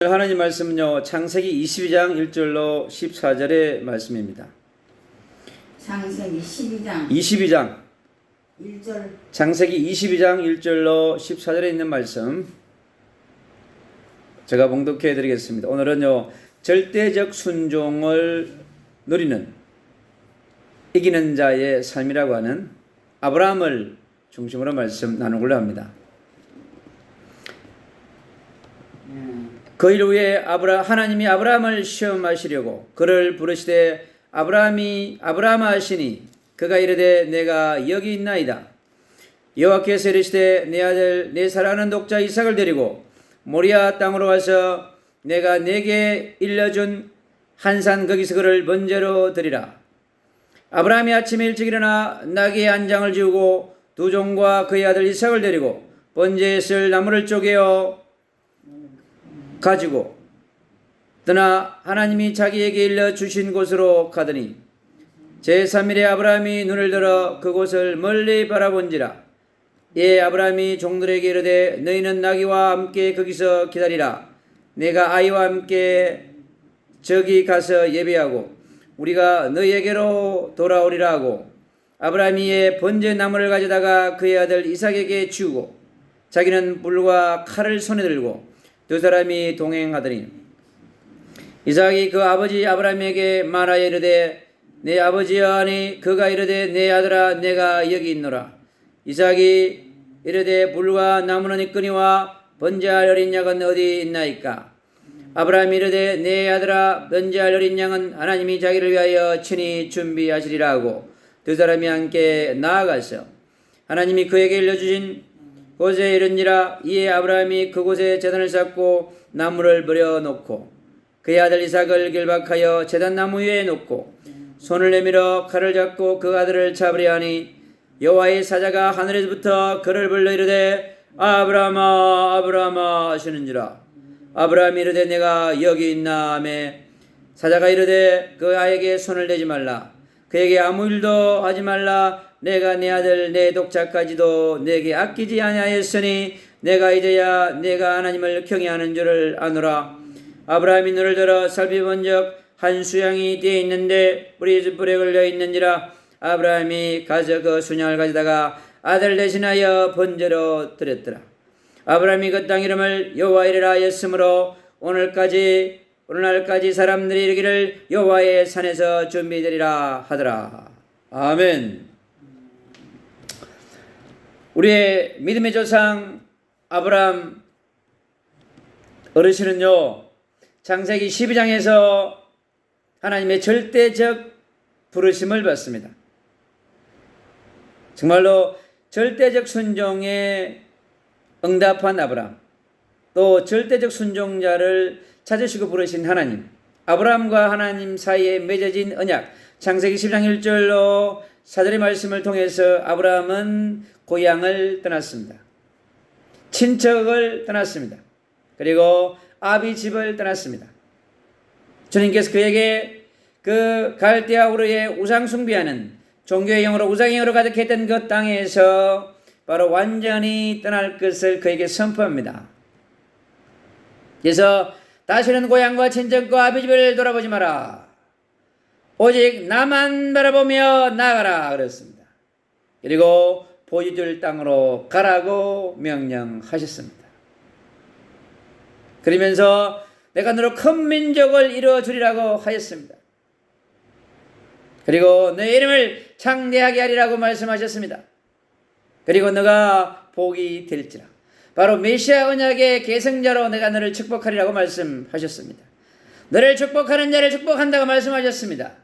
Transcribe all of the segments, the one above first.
하나님 말씀은요, 창세기 22장 1절로 14절의 말씀입니다. 창세기 12장 1절 창세기 22장 1절로 14절에 있는 말씀 제가 봉독해 드리겠습니다. 오늘은요, 절대적 순종을 누리는 이기는 자의 삶이라고 하는 아브라함을 중심으로 말씀 나누려고 합니다. 그 일 후에 하나님이 아브라함을 시험하시려고 그를 부르시되 아브라함아 하시니 그가 이르되 내가 여기 있나이다. 여호와께서 이르시되 내 아들 내 사랑하는 독자 이삭을 데리고 모리아 땅으로 가서 내가 네게 일러준 한 산 거기서 그를 번제로 드리라. 아브라함이 아침에 일찍 일어나 나귀의 한 장을 지우고 두 종과 그의 아들 이삭을 데리고 번제에 쓸 나무를 쪼개어 가지고 떠나 하나님이 자기에게 일러 주신 곳으로 가더니 제3일에 아브라함이 눈을 들어 그곳을 멀리 바라본지라. 예, 아브라함이 종들에게 이르되 너희는 나귀와 함께 거기서 기다리라. 내가 아이와 함께 저기 가서 예배하고 우리가 너희에게로 돌아오리라 하고 아브라함이 이에 번제 나무를 가져다가 그의 아들 이삭에게 주고 자기는 불과 칼을 손에 들고 두 사람이 동행하더니 이삭이 그 아버지 아브라함에게 말하여 이르되 내 아버지여 하니 그가 이르되 내 아들아 내가 여기 있노라. 이삭이 이르되 불과 나무는 있거니와 번제할 어린 양은 어디 있나이까. 아브라함이 이르되 내 아들아 번제할 어린 양은 하나님이 자기를 위하여 친히 준비하시리라 하고 두 사람이 함께 나아가서 하나님이 그에게 일러주신 곳에 이른지라. 이에 아브라함이 그곳에 제단을 쌓고 나무를 버려놓고 그의 아들 이삭을 결박하여 제단 나무 위에 놓고 손을 내밀어 칼을 잡고 그 아들을 잡으려 하니 여호와의 사자가 하늘에서부터 그를 불러 이르되 아브라함아 아브라함아 하시는지라. 아브라함이 이르되 내가 여기 있나 하매 사자가 이르되 그 아이에게 손을 대지 말라. 그에게 아무 일도 하지 말라. 내가 내 아들 내 독자까지도 내게 아끼지 아니하였으니 내가 이제야 내가 하나님을 경외하는 줄을 아노라. 아브라함이 눈을 들어 살펴본즉 한 수양이 뒤에 있는데 뿔에 걸려 있는지라. 아브라함이 가서 그 순양을 가져다가 아들 대신하여 번제로 드렸더라. 아브라함이 그 땅 이름을 여호와 이레라 하였으므로 오늘날까지 사람들이 이르기를 여호와의 산에서 준비되리라 하더라. 아멘. 우리의 믿음의 조상 아브라함 어르신은요, 창세기 12장에서 하나님의 절대적 부르심을 받습니다. 정말로 절대적 순종에 응답한 아브라함, 또 절대적 순종자를 찾으시고 부르신 하나님, 아브라함과 하나님 사이에 맺어진 언약, 창세기 10장 1절로 4절의 말씀을 통해서 아브라함은 고향을 떠났습니다. 친척을 떠났습니다. 그리고 아비 집을 떠났습니다. 주님께서 그에게 그 갈대아 우르의 우상 숭배하는 종교의 영으로 우상행으로 가득했던 그 땅에서 바로 완전히 떠날 것을 그에게 선포합니다. 그래서 다시는 고향과 친척과 아비 집을 돌아보지 마라. 오직 나만 바라보며 나아가라 그랬습니다. 그리고 보여줄 땅으로 가라고 명령하셨습니다. 그러면서 내가 너로 큰 민족을 이루어 주리라고 하였습니다. 그리고 내 이름을 창대하게 하리라고 말씀하셨습니다. 그리고 너가 복이 될지라. 바로 메시아 언약의 계승자로 내가 너를 축복하리라고 말씀하셨습니다. 너를 축복하는 자를 축복한다고 말씀하셨습니다.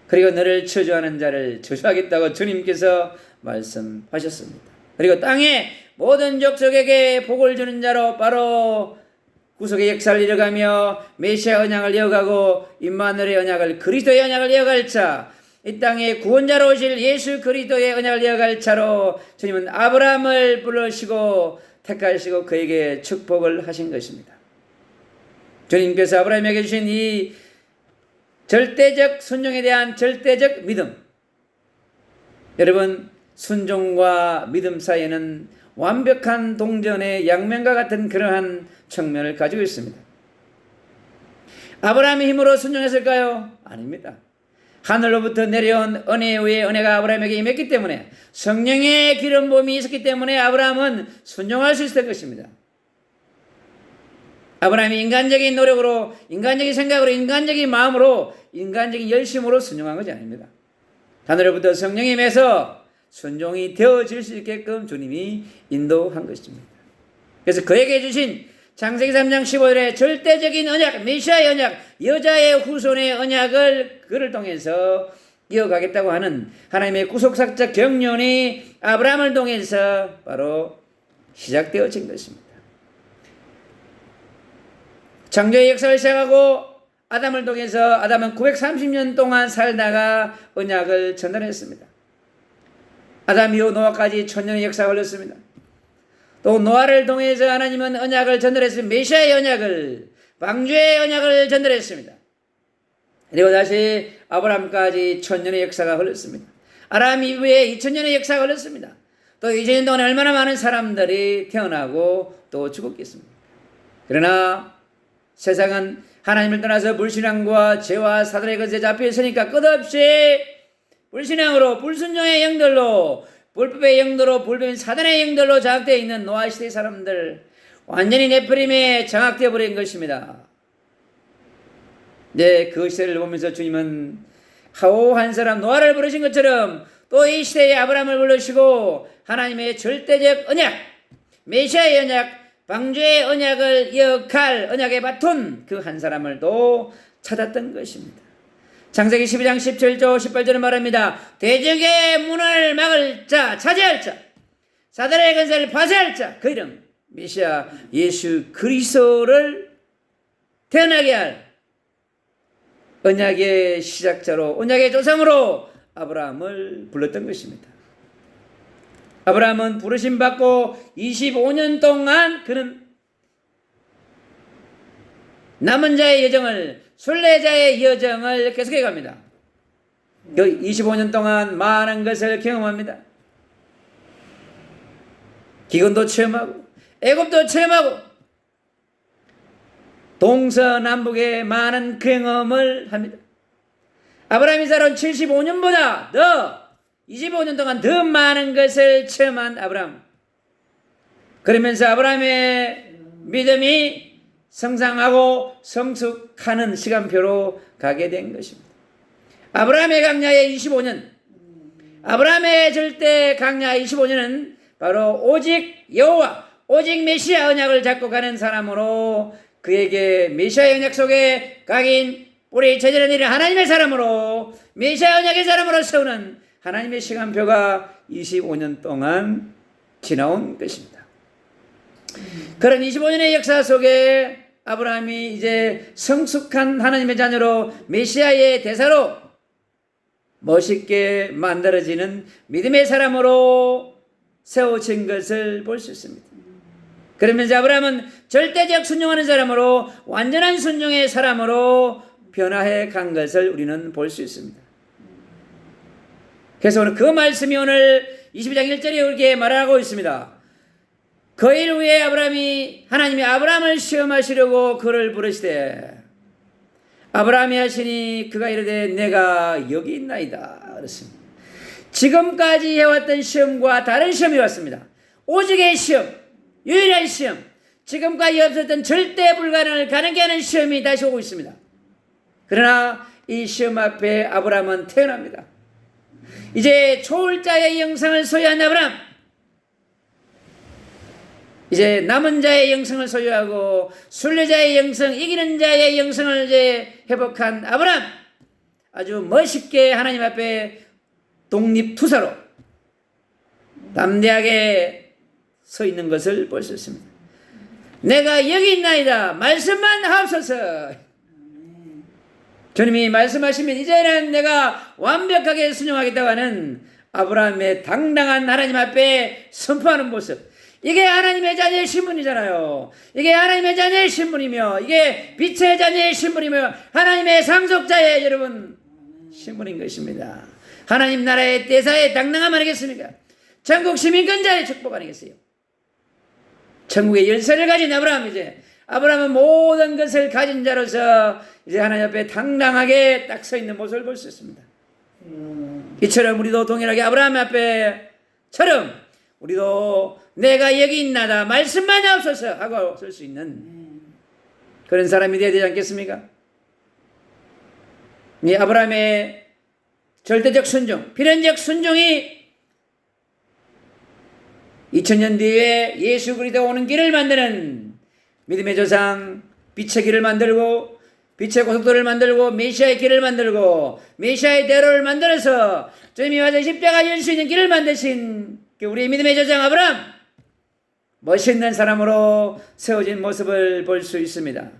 그리고 너를 저주하는 자를 저주하겠다고 주님께서 말씀하셨습니다. 그리고 땅의 모든 족속에게 복을 주는 자로 바로 구속의 역사를 이어가며 메시아 언약을 이어가고 임마누엘의 언약을 그리스도의 언약을 이어갈 자, 이 땅에 구원자로 오실 예수 그리스도의 언약을 이어갈 자로 주님은 아브라함을 부르시고 택하시고 그에게 축복을 하신 것입니다. 주님께서 아브라함에게 주신 이 절대적 순종에 대한 절대적 믿음, 여러분 순종과 믿음 사이에는 완벽한 동전의 양면과 같은 그러한 측면을 가지고 있습니다. 아브라함의 힘으로 순종했을까요? 아닙니다. 하늘로부터 내려온 은혜 위에 은혜가 아브라함에게 임했기 때문에, 성령의 기름 부음이 있었기 때문에 아브라함은 순종할 수 있었던 것입니다. 아브라함이 인간적인 노력으로, 인간적인 생각으로, 인간적인 마음으로, 인간적인 열심으로 순종한 것이 아닙니다. 하늘로부터 성령이 임해서 순종이 되어질 수 있게끔 주님이 인도한 것입니다. 그래서 그에게 주신 창세기 3장 15절의 절대적인 언약, 메시아의 언약, 여자의 후손의 언약을 그를 통해서 이어가겠다고 하는 하나님의 구속사적 경륜이 아브라함을 통해서 바로 시작되어진 것입니다. 창조의 역사를 시작하고 아담을 통해서 아담은 930년 동안 살다가 언약을 전달했습니다. 아담 이후 노아까지 1000년의 역사가 흘렀습니다. 또 노아를 통해서 하나님은 언약을 전달했습니다. 메시아의 언약을, 방주의 언약을 전달했습니다. 그리고 다시 아브라함까지 1000년의 역사가 흘렀습니다. 아람 이후에 2000년의 역사가 흘렀습니다. 또 2000년 동안 얼마나 많은 사람들이 태어나고 또 죽었겠습니까? 그러나 세상은 하나님을 떠나서 불신앙과 죄와 사단의 것에 잡혀 있으니까 끝없이 불신앙으로, 불순종의 영들로, 불법의 영들로, 불법인 사단의 영들로 장악되어 있는 노아 시대의 사람들, 완전히 네프림에 장악되어 버린 것입니다. 네, 그 시대를 보면서 주님은 하오한 사람 노아를 부르신 것처럼 또 이 시대에 아브라함을 부르시고 하나님의 절대적 언약, 메시아의 언약, 방주의 언약을 이어갈 언약의 바톤 그 한 사람을 또 찾았던 것입니다. 창세기 12장 17절 18절은 말합니다. 대적의 문을 막을 자, 차지할 자, 사단의 권세를 파쇄할 자, 그 이름 메시아 예수 그리스도를 태어나게 할 언약의 시작자로, 언약의 조상으로 아브라함을 불렀던 것입니다. 아브라함은 부르심 받고 25년 동안 그는 남은 자의 여정을, 순례자의 여정을 계속해 갑니다. 그 25년 동안 많은 것을 경험합니다. 기근도 체험하고 애굽도 체험하고 동서남북의 많은 경험을 합니다. 아브라함이 살아온 75년보다 더 25년 동안 더 많은 것을 체험한 아브라함. 그러면서 아브라함의 믿음이 성장하고 성숙하는 시간표로 가게 된 것입니다. 아브라함의 강야의 25년, 아브라함의 절대 강야 25년은 바로 오직 여호와, 오직 메시아 언약을 잡고 가는 사람으로, 그에게 메시아 언약 속에 각인 뿌리 제자는 일을 하나님의 사람으로, 메시아 언약의 사람으로 세우는 하나님의 시간표가 25년 동안 지나온 것입니다. 그런 25년의 역사 속에 아브라함이 이제 성숙한 하나님의 자녀로, 메시아의 대사로 멋있게 만들어지는 믿음의 사람으로 세워진 것을 볼 수 있습니다. 그러면서 아브라함은 절대적 순종하는 사람으로, 완전한 순종의 사람으로 변화해 간 것을 우리는 볼 수 있습니다. 그래서 오늘 그 말씀이 오늘 22장 1절에 이렇게 말하고 있습니다. 그 일 후에 하나님이 아브라함을 시험하시려고 그를 부르시되 아브라함이 하시니 그가 이르되 내가 여기 있나이다 그랬습니다. 지금까지 해왔던 시험과 다른 시험이 왔습니다. 오직의 시험, 유일한 시험, 지금까지 없었던 절대 불가능을 가능케 하는 시험이 다시 오고 있습니다. 그러나 이 시험 앞에 아브라함은 태어납니다. 이제 초월자의 영성을 소유한 아브라함, 이제 남은 자의 영성을 소유하고 순례자의 영성, 이기는 자의 영성을 이제 회복한 아브라함, 아주 멋있게 하나님 앞에 독립투사로 담대하게 서 있는 것을 볼 수 있습니다. 내가 여기 있나이다, 말씀만 하옵소서. 주님이 말씀하시면 이제는 내가 완벽하게 순종하겠다고 하는 아브라함의 당당한 하나님 앞에 선포하는 모습, 이게 하나님의 자녀의 신분이잖아요. 이게 하나님의 자녀의 신분이며, 이게 빛의 자녀의 신분이며, 하나님의 상속자의 여러분 신분인 것입니다. 하나님 나라의 대사의 당당함 아니겠습니까? 전국 시민권자의 축복 아니겠어요? 천국의 열쇠를 가진 아브라함, 이제 아브라함은 모든 것을 가진 자로서 이제 하나님 앞에 당당하게 딱 서 있는 모습을 볼 수 있습니다. 이처럼 우리도 동일하게 아브라함 앞에처럼 우리도 내가 여기 있나다 말씀만 없어서 하고 설 수 있는 그런 사람이 되어야 되지 않겠습니까? 이 아브라함의 절대적 순종, 필연적 순종이 2000년 뒤에 예수 그리스도가 오는 길을 만드는 믿음의 조상, 빛의 길을 만들고 빛의 고속도로를 만들고 메시아의 길을 만들고 메시아의 대로를 만들어서 주님이 와서 십자가 질 수 있는 길을 만드신 우리의 믿음의 조상 아브라함, 멋있는 사람으로 세워진 모습을 볼 수 있습니다.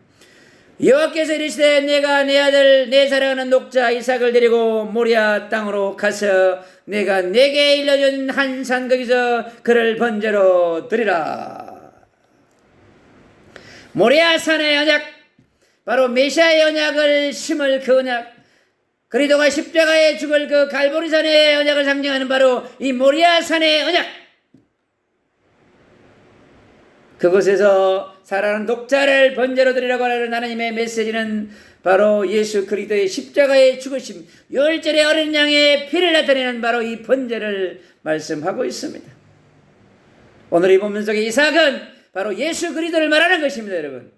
여호와께서 이르시되 내가 내 아들 내 사랑하는 녹자 이삭을 데리고 모리아 땅으로 가서 내가 내게 일러준 한 산 거기서 그를 번제로 드리라. 모리아 산의 언약, 바로 메시아의 언약을 심을 그 언약, 그리스도가 십자가에 죽을 그 갈보리산의 언약을 상징하는 바로 이 모리아 산의 언약, 그곳에서 사랑하는 독자를 번제로 드리라고 하는 하나님의 메시지는 바로 예수 그리스도의 십자가의 죽으심, 유월절의 어린 양의 피를 나타내는 바로 이 번제를 말씀하고 있습니다. 오늘 이 본문 속의 이삭은 바로 예수 그리스도를 말하는 것입니다, 여러분.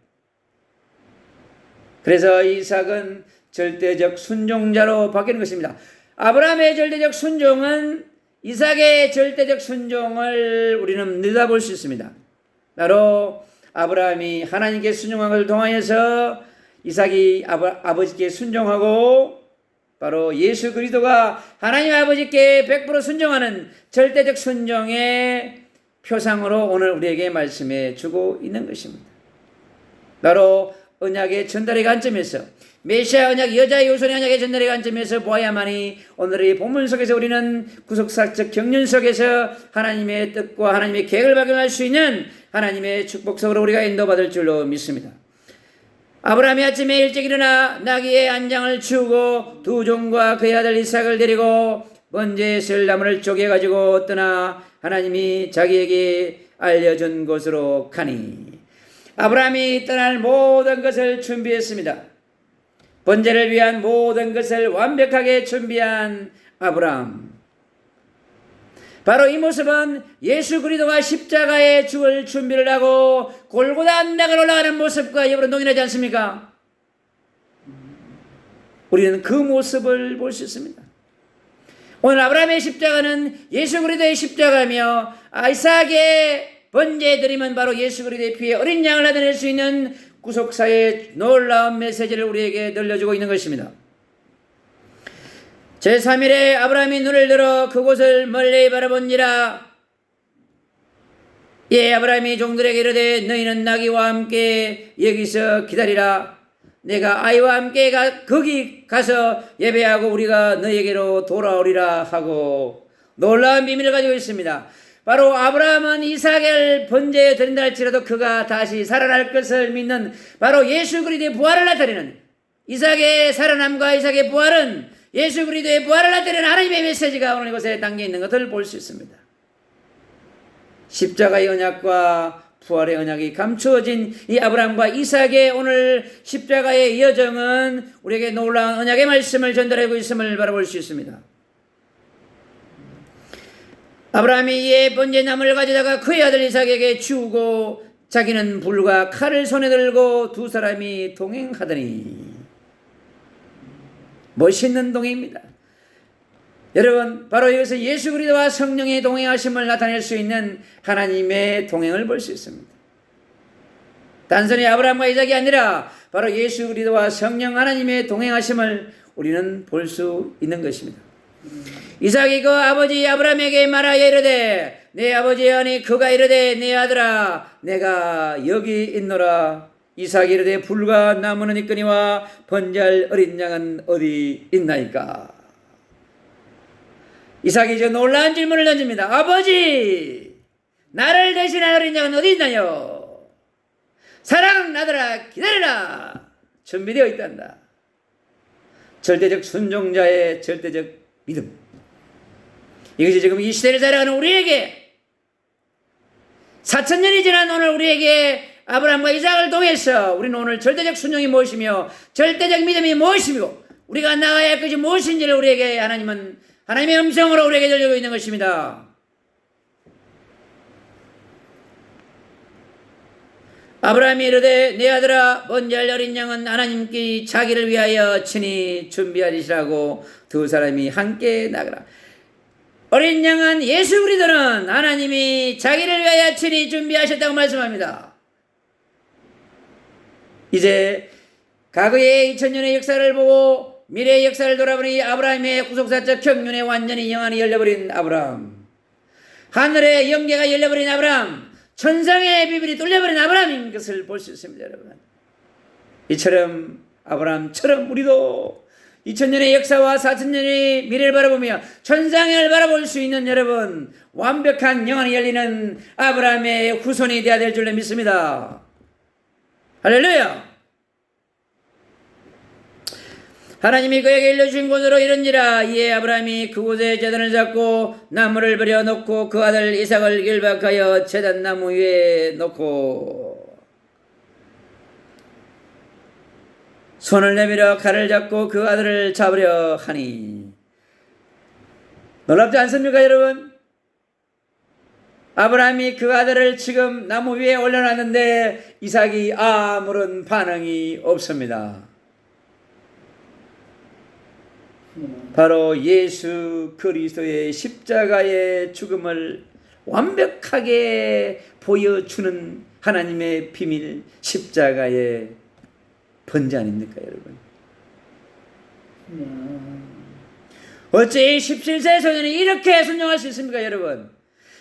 그래서 이삭은 절대적 순종자로 바뀌는 것입니다. 아브라함의 절대적 순종은 이삭의 절대적 순종을 우리는 내다볼 수 있습니다. 바로 아브라함이 하나님께 순종한 것을 통하여서 이삭이 아버지께 순종하고 바로 예수 그리스도가 하나님 아버지께 100% 순종하는 절대적 순종의 표상으로 오늘 우리에게 말씀해 주고 있는 것입니다. 바로 언약의 전달의 관점에서, 메시아 언약, 여자의 요손의 언약의 전달의 관점에서 보아야만이 오늘의 본문 속에서 우리는 구속사적 경륜 속에서 하나님의 뜻과 하나님의 계획을 발견할 수 있는 하나님의 축복석으로 우리가 인도받을 줄로 믿습니다. 아브라함이 아침에 일찍 일어나 나귀의 안장을 치우고 두 종과 그의 아들 이삭을 데리고 번제의 셀나무를 쪼개가지고 떠나 하나님이 자기에게 알려준 곳으로 가니, 아브라함이 떠날 모든 것을 준비했습니다. 번제를 위한 모든 것을 완벽하게 준비한 아브라함, 바로 이 모습은 예수 그리스도가 십자가에 죽을 준비를 하고 골고다 언덕을 올라가는 모습과 여러분 동일하지 않습니까? 우리는 그 모습을 볼 수 있습니다. 오늘 아브라함의 십자가는 예수 그리스도의 십자가며 이삭의 번제 드림은 바로 예수 그리스도의 피에 어린 양을 나타낼 수 있는 구속사의 놀라운 메시지를 우리에게 들려주고 있는 것입니다. 제3일에 아브라함이 눈을 들어 그곳을 멀리 바라본지라. 예, 아브라함이 종들에게 이르되 너희는 나귀와 함께 여기서 기다리라. 내가 아이와 함께 거기 가서 예배하고 우리가 너희에게로 돌아오리라 하고 놀라운 비밀을 가지고 있습니다. 바로 아브라함은 이삭을 번제에 드린다 할지라도 그가 다시 살아날 것을 믿는 바로 예수 그리스도의 부활을 나타내는, 이삭의 살아남과 이삭의 부활은 예수 그리스도의 부활을 나타내는 하나님의 메시지가 오늘 이곳에 담겨 있는 것을 볼 수 있습니다. 십자가의 언약과 부활의 언약이 감추어진 이 아브라함과 이삭의 오늘 십자가의 여정은 우리에게 놀라운 언약의 말씀을 전달하고 있음을 바라볼 수 있습니다. 아브라함이 이에 번제나무를 가져다가 그의 아들 이삭에게 주고 자기는 불과 칼을 손에 들고 두 사람이 동행하더니, 멋있는 동행입니다. 여러분, 바로 이것은 예수 그리스도와 성령의 동행하심을 나타낼 수 있는 하나님의 동행을 볼 수 있습니다. 단순히 아브라함과 이삭이 아니라 바로 예수 그리스도와 성령 하나님의 동행하심을 우리는 볼 수 있는 것입니다. 이삭이 그 아버지 아브라함에게 말하여 이르되 내 아버지 아니 그가 이르되 내 아들아 내가 여기 있노라. 이삭이 이르되 불과 나무는 있거니와 번제할 어린 양은 어디 있나이까. 이삭이 저 놀라운 질문을 던집니다. 아버지, 나를 대신할 어린 양은 어디 있나요? 사랑하는 아들아 기다리라. 준비되어 있단다. 절대적 순종자의 절대적 믿음. 이것이 지금 이 시대를 살아가는 우리에게 4,000년이 지난 오늘 우리에게 아브라함과 이삭을 통해서 우리는 오늘 절대적 순종이 무엇이며 절대적 믿음이 무엇이며 우리가 나아야 할 것이 무엇인지를 우리에게 하나님은 하나님의 음성으로 우리에게 들려주고 있는 것입니다. 아브라함이 이르되 내 아들아 먼저 할 어린 양은 하나님께 자기를 위하여 친히 준비하리시라고 두 사람이 함께 나가라. 어린 양은 예수 그리스도는 하나님이 자기를 위하여 친히 준비하셨다고 말씀합니다. 이제 과거의 2000년의 역사를 보고 미래의 역사를 돌아보니 아브라함의 구속사적 경륜에 완전히 영안이 열려버린 아브라함, 하늘의 영계가 열려버린 아브라함, 천상의 비밀이 뚫려버린 아브라함인 것을 볼 수 있습니다. 여러분, 이처럼 아브라함처럼 우리도 2000년의 역사와 4000년의 미래를 바라보며 천상을 바라볼 수 있는 여러분, 완벽한 영안이 열리는 아브라함의 후손이 되어야 될 줄로 믿습니다. 할렐루야. 하나님이 그에게 일러주신 곳으로 이른지라. 이에 아브라함이 그곳에 제단을 잡고 나무를 버려 놓고 그 아들 이삭을 길박하여 제단 나무 위에 놓고 손을 내밀어 칼을 잡고 그 아들을 잡으려 하니. 놀랍지 않습니까 여러분? 아브라함이 그 아들을 지금 나무 위에 올려놨는데 이삭이 아무런 반응이 없습니다. 바로 예수 그리스도의 십자가의 죽음을 완벽하게 보여주는 하나님의 비밀, 십자가의 번제 아닙니까 여러분? 어째 17세 소년이 이렇게 순종할 수 있습니까 여러분?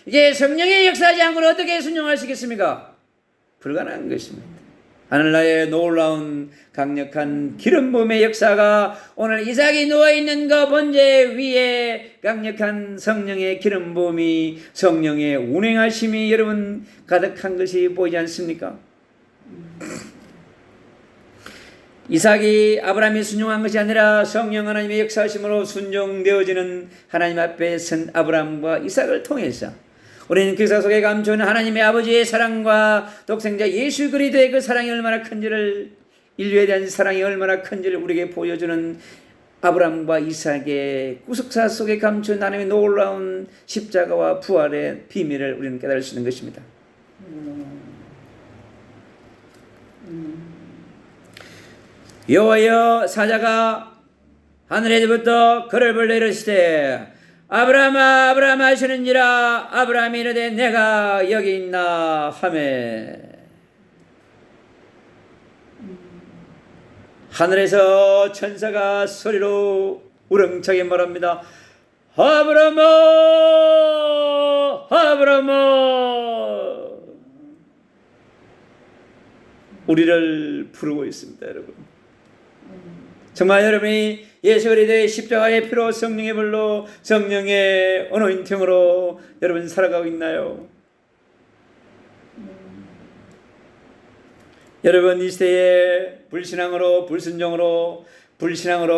이게 성령의 역사하지 않고는 어떻게 순종할 수 있겠습니까? 불가능한 것입니다. 하늘나라의 놀라운 강력한 기름 부음의 역사가 오늘 이삭이 누워있는 그 번제 위에 강력한 성령의 기름 부음이, 성령의 운행하심이 여러분 가득한 것이 보이지 않습니까? 이삭이 아브라함이 순종한 것이 아니라 성령 하나님의 역사하심으로 순종되어지는 하나님 앞에 선 아브라함과 이삭을 통해서 우리는 그 역사 속에 감추는 하나님의 아버지의 사랑과 독생자 예수 그리스도의 그 사랑이 얼마나 큰지를, 인류에 대한 사랑이 얼마나 큰지를 우리에게 보여주는 아브라함과 이삭의 구속사 속에 감춘 하나님의 놀라운 십자가와 부활의 비밀을 우리는 깨달을 수 있는 것입니다. 여호와여, 사자가 하늘에서부터 그를 불러 이르시되 아브라함아 아브라함 하시는지라. 아브라함이 이르되 내가 여기 있나 하매 하늘에서 천사가 소리로 우렁차게 말합니다. 아브라함아 아브라함아. 우리를 부르고 있습니다 여러분. 정말 여러분이 예수 그리스도의 십자가의 피로 성령의 불로 성령의 어노인팅으로 여러분 살아가고 있나요? 여러분 이 시대에 불신앙으로 불순종으로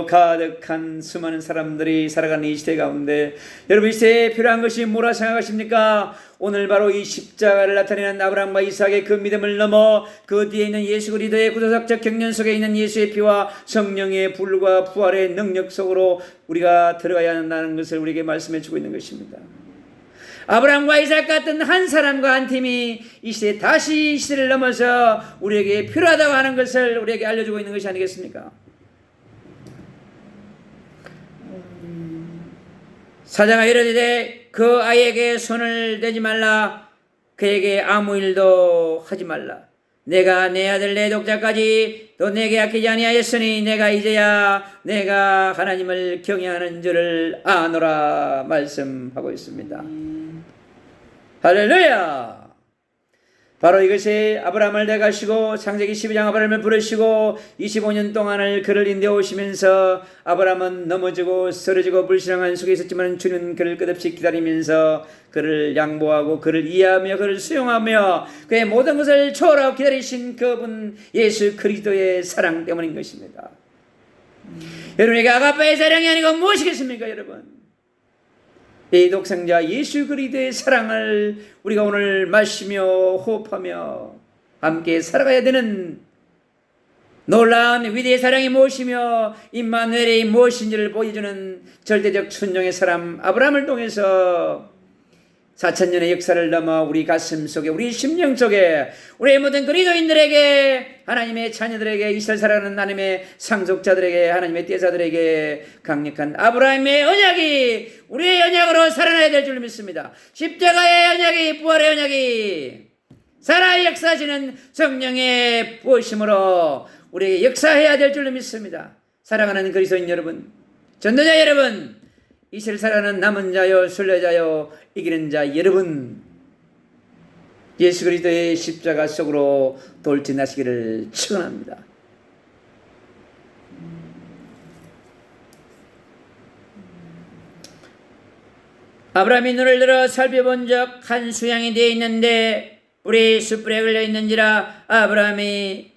가득한 수많은 사람들이 살아가는 이 시대 가운데 여러분 이 시대에 필요한 것이 뭐라 생각하십니까? 오늘 바로 이 십자가를 나타내는 아브라함과 이삭의 그 믿음을 넘어 그 뒤에 있는 예수 그리스도의 구속사적 경륜 속에 있는 예수의 피와 성령의 불과 부활의 능력 속으로 우리가 들어가야 한다는 것을 우리에게 말씀해 주고 있는 것입니다. 아브라함과 이삭 같은 한 사람과 한 팀이 이 시대에 다시 이 시대를 넘어서 우리에게 필요하다고 하는 것을 우리에게 알려주고 있는 것이 아니겠습니까? 사자가 이르되 그 아이에게 손을 대지 말라. 그에게 아무 일도 하지 말라. 내가 내 아들 내 독자까지 또 내게 아끼지 아니하였으니 내가 이제야 내가 하나님을 경외하는 줄을 아노라 말씀하고 있습니다. 할렐루야. 바로 이것이 아브라함을 대가시고 창세기 12장 아브라함을 부르시고 25년 동안을 그를 인도해 오시면서 아브라함은 넘어지고 쓰러지고 불신앙한 속에 있었지만 주는 그를 끝없이 기다리면서 그를 양보하고 그를 이해하며 그를 수용하며 그의 모든 것을 초월하고 기다리신 그분 예수 그리스도의 사랑 때문인 것입니다. 여러분에게 아가빠의 사랑이 아니고 무엇이겠습니까 여러분? 이 독생자 예수 그리스도의 사랑을 우리가 오늘 마시며 호흡하며 함께 살아가야 되는 놀라운 위대의 사랑이 무엇이며 임마누엘이 무엇인지를 보여주는 절대적 순종의 사람 아브라함을 통해서 4000년의 역사를 넘어 우리 가슴 속에 우리 심령 속에 우리의 모든 그리스도인들에게 하나님의 자녀들에게 이스라엘 살아가는 하나님의 상속자들에게 하나님의 떼자들에게 강력한 아브라함의 언약이 우리의 언약으로 살아나야 될 줄 믿습니다. 십자가의 언약이 부활의 언약이 살아 역사하시는 성령의 부으심으로 우리에게 역사해야 될 줄 믿습니다. 사랑하는 그리스도인 여러분, 전도자 여러분, 이스라엘 살아가는 남은 자요 순례자요 이기는 자 여러분, 예수 그리스도의 십자가 속으로 돌진하시기를 축원합니다. 아브라함이 눈을 들어 살펴본 적 한 수양이 되어 있는데 뿔이 숯불에 걸려 있는지라 아브라함이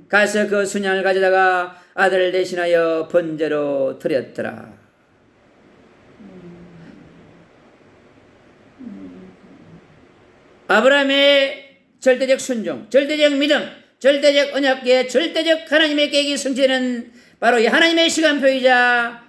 가서 그 순양을 가져다가 아들을 대신하여 번제로 드렸더라. 아브라함의 절대적 순종, 절대적 믿음, 절대적 언약계, 절대적 하나님의 계획이 성취되는 바로 이 하나님의 시간표이자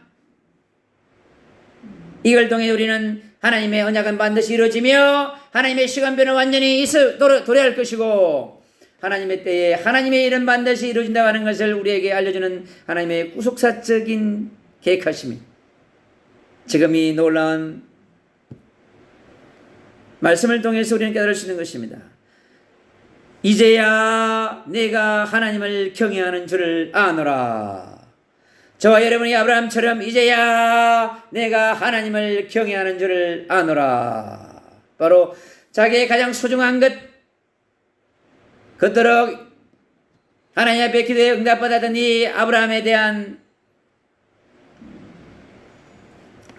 이걸 통해 우리는 하나님의 언약은 반드시 이루어지며 하나님의 시간표는 완전히 도래할 것이고 하나님의 때에 하나님의 일은 반드시 이루어진다고 하는 것을 우리에게 알려주는 하나님의 구속사적인 계획하심이 지금 이 놀라운 말씀을 통해서 우리는 깨달을 수 있는 것입니다. 이제야 내가 하나님을 경외하는 줄을 아노라. 저와 여러분이 아브라함처럼 이제야 내가 하나님을 경외하는 줄을 아노라. 바로 자기의 가장 소중한 것, 그토록 하나님 앞에 기도에 응답받았던 이 아브라함에 대한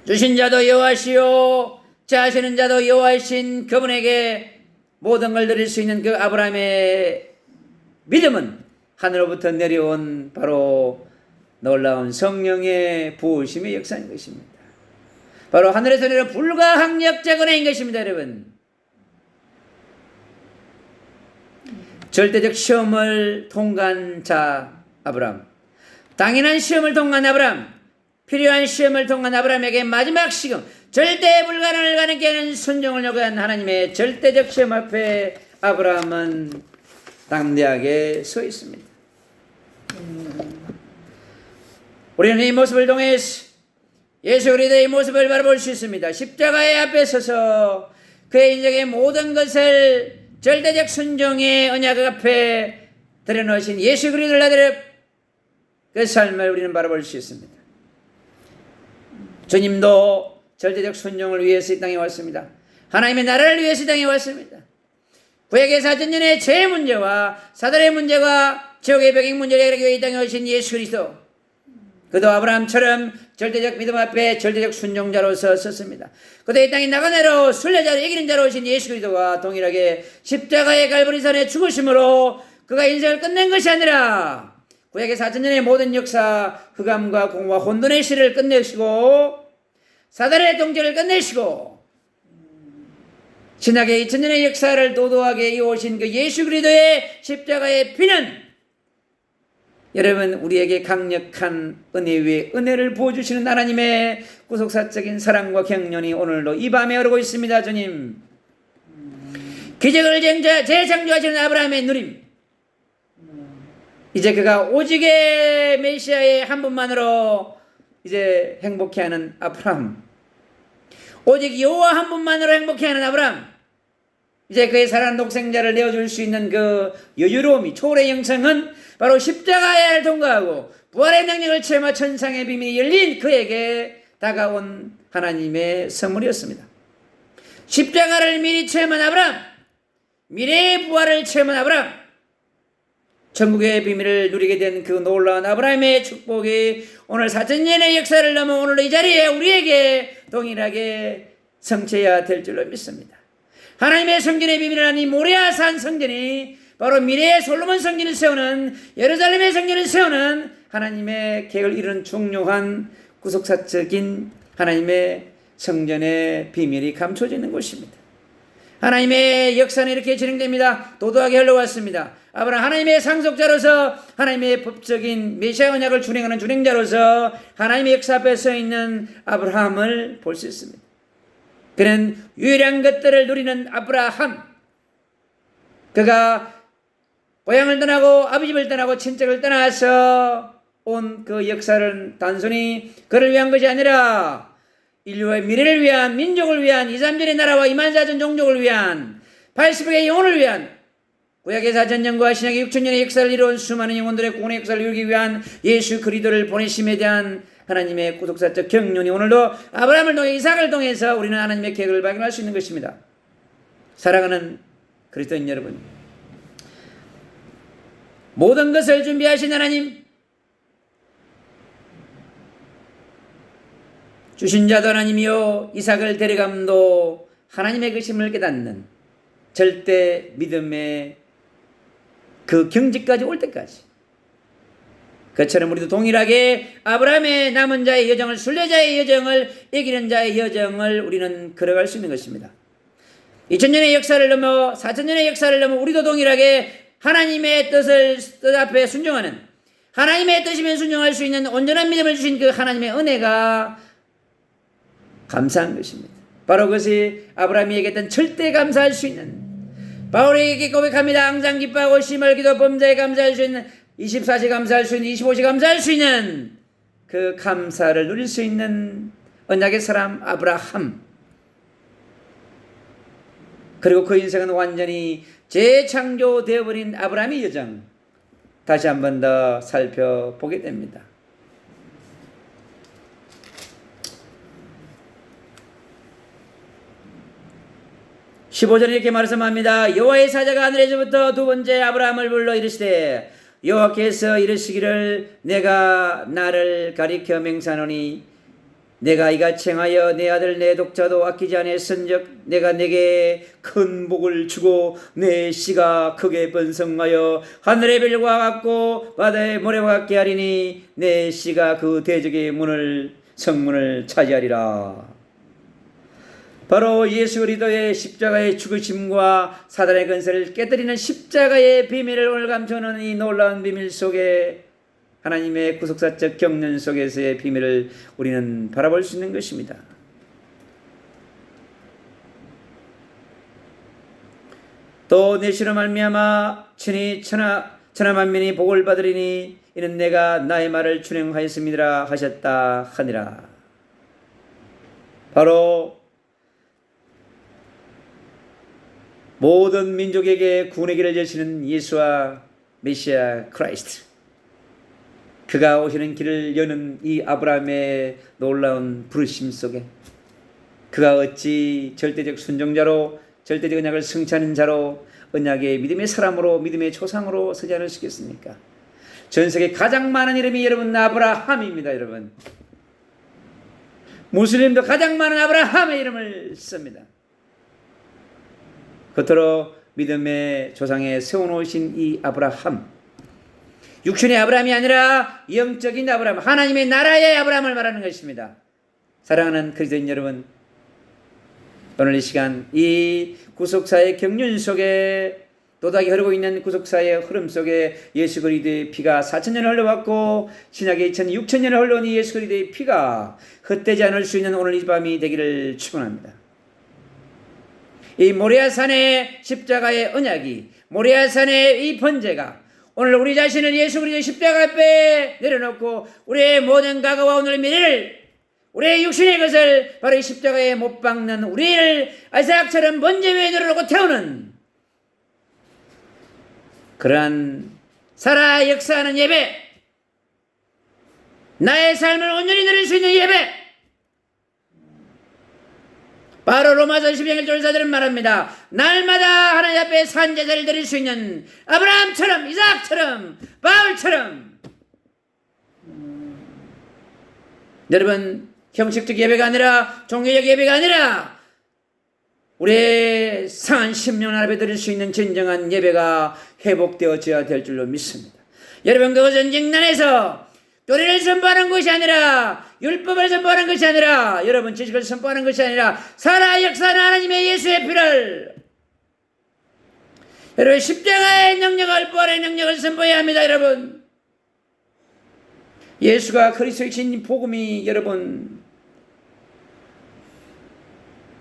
주신 자도 여호와시오 자시는 자도 여호와이신 그분에게 모든 걸 드릴 수 있는 그 아브라함의 믿음은 하늘로부터 내려온 바로 놀라운 성령의 부으심의 역사인 것입니다. 바로 하늘에서 내려온 불가항력적 은혜인 것입니다. 여러분, 절대적 시험을 통과한 자 아브라함, 당연한 시험을 통과한 아브라함, 필요한 시험을 통과한 아브라함에게 마지막 시험, 절대 불가능을 가능케 하는 순종을 요구한 하나님의 절대적 시험 앞에 아브라함은 담대하게 서 있습니다. 우리는 이 모습을 통해서 예수 그리스도의 모습을 바라볼 수 있습니다. 십자가의 앞에 서서 그의 인생의 모든 것을 절대적 순종의 언약 앞에 들여놓으신 예수 그리스도를 나타내 그 삶을 우리는 바라볼 수 있습니다. 주님도 절대적 순종을 위해서 이 땅에 왔습니다. 하나님의 나라를 위해서 이 땅에 왔습니다. 구약의 4000년의 죄의 문제와 사단의 문제와 지옥의 벽의 문제를 해결하기 위해 이 땅에 오신 예수 그리스도, 그도 아브라함처럼 절대적 믿음 앞에 절대적 순종자로서 섰습니다. 그도 이 땅에 나가내로 순례자로 이기는 자로 오신 예수 그리스도와 동일하게 십자가의 갈보리산에 죽으심으로 그가 인생을 끝낸 것이 아니라 구약의 4000년의 모든 역사, 흑암과 공과 혼돈의 시를 끝내시고 사단의 통제를 끝내시고 신약의 2000년의 역사를 도도하게 이어오신 그 예수 그리스도의 십자가의 피는 여러분, 우리에게 강력한 은혜 위에 은혜를 부어주시는 하나님의 구속사적인 사랑과 경륜이 오늘도 이 밤에 흐르고 있습니다. 주님, 기적을 재창조하시는 아브라함의 누림, 이제 그가 오직의 메시아의 한 분만으로 이제 행복해하는 아브라함, 오직 여호와 한 분만으로 행복해하는 아브라함, 이제 그의 사랑하는 독생자를 내어줄 수 있는 그 여유로움이, 초월의 영성은 바로 십자가를 통과하고 부활의 능력을 체험한 천상의 비밀이 열린 그에게 다가온 하나님의 선물이었습니다. 십자가를 미리 체험한 아브라함, 미래의 부활을 체험한 아브라함, 천국의 비밀을 누리게 된 그 놀라운 아브라함의 축복이 오늘 4000년의 역사를 넘어 오늘 이 자리에 우리에게 동일하게 성취해야 될 줄로 믿습니다. 하나님의 성전의 비밀을 아니 모리아 산 성전이 바로 미래의 솔로몬 성전을 세우는, 예루살렘의 성전을 세우는 하나님의 계획을 이루는 중요한 구속사적인 하나님의 성전의 비밀이 감춰지는 곳입니다. 하나님의 역사는 이렇게 진행됩니다. 도도하게 흘러왔습니다. 아브라함 하나님의 상속자로서 하나님의 법적인 메시아 언약을 준행하는 준행자로서 하나님의 역사 앞에 서 있는 아브라함을 볼 수 있습니다. 그는 유일한 것들을 누리는 아브라함. 그가 고향을 떠나고 아버지 집을 떠나고 친척을 떠나서 온 그 역사는 단순히 그를 위한 것이 아니라 인류의 미래를 위한, 민족을 위한, 2, 3천의 나라와 2만4천 종족을 위한, 80억의 영혼을 위한, 구약의 4천년과 신약의 6천년의 역사를 이루은 수많은 영혼들의 구원의 역사를 이루기 위한 예수 그리스도를 보내심에 대한 하나님의 구속사적 경륜이 오늘도 아브라함을 통해 이삭을 통해서 우리는 하나님의 계획을 발견할 수 있는 것입니다. 사랑하는 그리스도인 여러분, 모든 것을 준비하신 하나님, 주신 자도 하나님이요 이삭을 데려감도 하나님의 것임을 깨닫는 절대 믿음의 그 경지까지 올 때까지, 그처럼 우리도 동일하게 아브라함의 남은 자의 여정을, 순례자의 여정을, 이기는 자의 여정을 우리는 걸어갈 수 있는 것입니다. 2000년의 역사를 넘어 4000년의 역사를 넘어 우리도 동일하게 하나님의 뜻 앞에 순종하는, 하나님의 뜻이면 순종할 수 있는 온전한 믿음을 주신 그 하나님의 은혜가 감사한 것입니다. 바로 그것이 아브라함이 얘기했던 절대 감사할 수 있는, 바울에게 고백합니다. 항상 기뻐하고 심을 기도 범자에 감사할 수 있는, 24시 감사할 수 있는, 25시 감사할 수 있는 그 감사를 누릴 수 있는 언약의 사람 아브라함. 그리고 그 인생은 완전히 재창조되어버린 아브라함의 여정, 다시 한 번 더 살펴보게 됩니다. 15절에 이렇게 말씀합니다. 여호와의 사자가 하늘에서부터 두 번째 아브라함을 불러 이르시되 여호와께서 이르시기를 내가 나를 가리켜 맹세하노니 내가 이같이 행하여 내 아들 내 독자도 아끼지 아니했은즉 내가 내게 큰 복을 주고 내 씨가 크게 번성하여 하늘의 별과 같고 바다의 모래와 같게 하리니 내 씨가 그 대적의 성문을 차지하리라. 바로 예수 그리스도의 십자가의 죽으심과 사단의 권세를 깨뜨리는 십자가의 비밀을 오늘 감추는 이 놀라운 비밀 속에 하나님의 구속사적 경륜 속에서의 비밀을 우리는 바라볼 수 있는 것입니다. 또 내 씨로 말미암아 천이 천하만민이 복을 받으리니 이는 내가 나의 말을 준행하였음이라 하셨다 하니라. 바로 모든 민족에게 구원의 길을 여시는 예수와 메시아 크라이스트, 그가 오시는 길을 여는 이 아브라함의 놀라운 부르심 속에 그가 어찌 절대적 순종자로, 절대적 언약을 성취하는 자로, 언약의 믿음의 사람으로, 믿음의 조상으로 서지 않을 수 있겠습니까? 전 세계 가장 많은 이름이 여러분 아브라함입니다. 여러분, 무슬림도 가장 많은 아브라함의 이름을 씁니다. 겉으로 믿음의 조상에 세워놓으신 이 아브라함, 육신의 아브라함이 아니라 영적인 아브라함, 하나님의 나라의 아브라함을 말하는 것입니다. 사랑하는 그리스도인 여러분, 오늘 이 시간 이 구속사의 경륜 속에, 도닥이 흐르고 있는 구속사의 흐름 속에 예수 그리스도의 피가 4000년을 흘러왔고 신약의 26,000년을 흘러온 이 예수 그리스도의 피가 헛되지 않을 수 있는 오늘 이 밤이 되기를 축원합니다. 이 모리아산의 십자가의 언약이, 모리아산의 이 번제가 오늘 우리 자신을 예수 그리스도의 십자가 앞에 내려놓고 우리의 모든 과거와 오늘의 미래를, 우리의 육신의 것을 바로 이 십자가에 못 박는 우리를 아이삭처럼 번제 위에 내려놓고 태우는 그러한 살아 역사하는 예배, 나의 삶을 온전히 누릴 수 있는 예배, 바로 로마서 12장 1절사들은 말합니다. 날마다 하나님 앞에 산제사를 드릴 수 있는 아브라함처럼, 이삭처럼, 바울처럼. 여러분, 형식적 예배가 아니라, 종교적 예배가 아니라 우리의 상한 심령 앞에 드릴 수 있는 진정한 예배가 회복되어져야 될 줄로 믿습니다. 여러분, 그것은 쟁난에서 교리를 선포하는 것이 아니라 율법을 선포하는 것이 아니라 여러분 지식을 선포하는 것이 아니라 살아 역사하는 하나님의 예수의 피를 여러분 십자가의 능력을 부활의 능력을 선포해야 합니다. 여러분 예수가 그리스도이신 복음이 여러분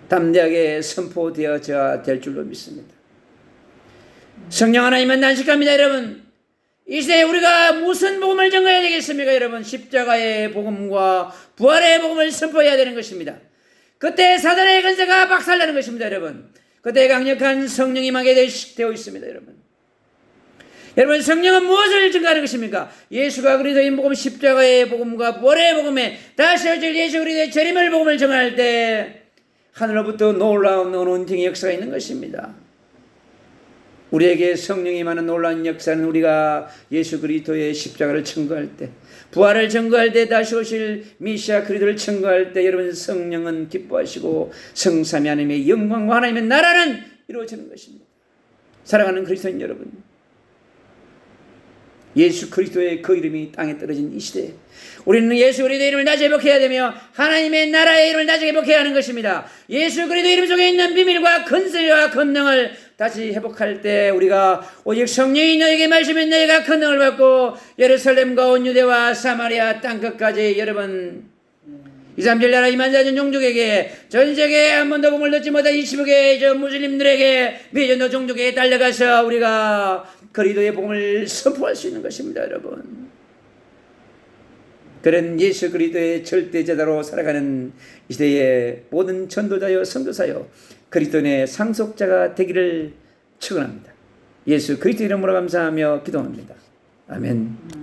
담대하게 선포되어져야 될 줄로 믿습니다. 성령 하나님은 난식합니다. 여러분 이 시대에 우리가 무슨 복음을 전가해야 되겠습니까? 여러분 십자가의 복음과 부활의 복음을 선포해야 되는 것입니다. 그때 사단의 권세가 박살나는 것입니다. 여러분 그때 강력한 성령이 임하게 되어 있습니다. 여러분 성령은 무엇을 증가하는 것입니까? 예수가 그리스도의 복음 십자가의 복음과 부활의 복음에 다시 오실 예수 그리스도의 재림의 복음을 전할 때 하늘로부터 놀라운 은총의 역사가 있는 것입니다. 우리에게 성령이 임하는 놀라운 역사는 우리가 예수 그리스도의 십자가를 청구할 때 부활을 청구할 때 다시 오실 메시아 그리스도를 청구할 때 여러분 성령은 기뻐하시고 성삼위 하나님의 영광과 하나님의 나라는 이루어지는 것입니다. 사랑하는 그리스도인 여러분 예수 그리스도의 그 이름이 땅에 떨어진 이 시대에 우리는 예수 그리스도의 이름을 낮에 회복해야 되며 하나님의 나라의 이름을 낮에 회복해야 하는 것입니다. 예수 그리스도의 이름 속에 있는 비밀과 권세와 권능을 다시 회복할 때 우리가 오직 성령이 너에게 말씀해 너희가 권능을 받고 예루살렘과 온 유대와 사마리아 땅끝까지 여러분 2,3,7 나라 24,000 종족에게 전 세계에 한 번도 복음을 듣지 못한 20억의 저 무슬림들에게 미전도 종족에 달려가서 우리가 그리스도의 복음을 선포할 수 있는 것입니다. 여러분 그런 예수 그리스도의 절대제자로 살아가는 이 시대의 모든 전도자요 선교사요 그리스도의 상속자가 되기를 축원합니다. 예수 그리스도 이름으로 감사하며 기도합니다. 아멘.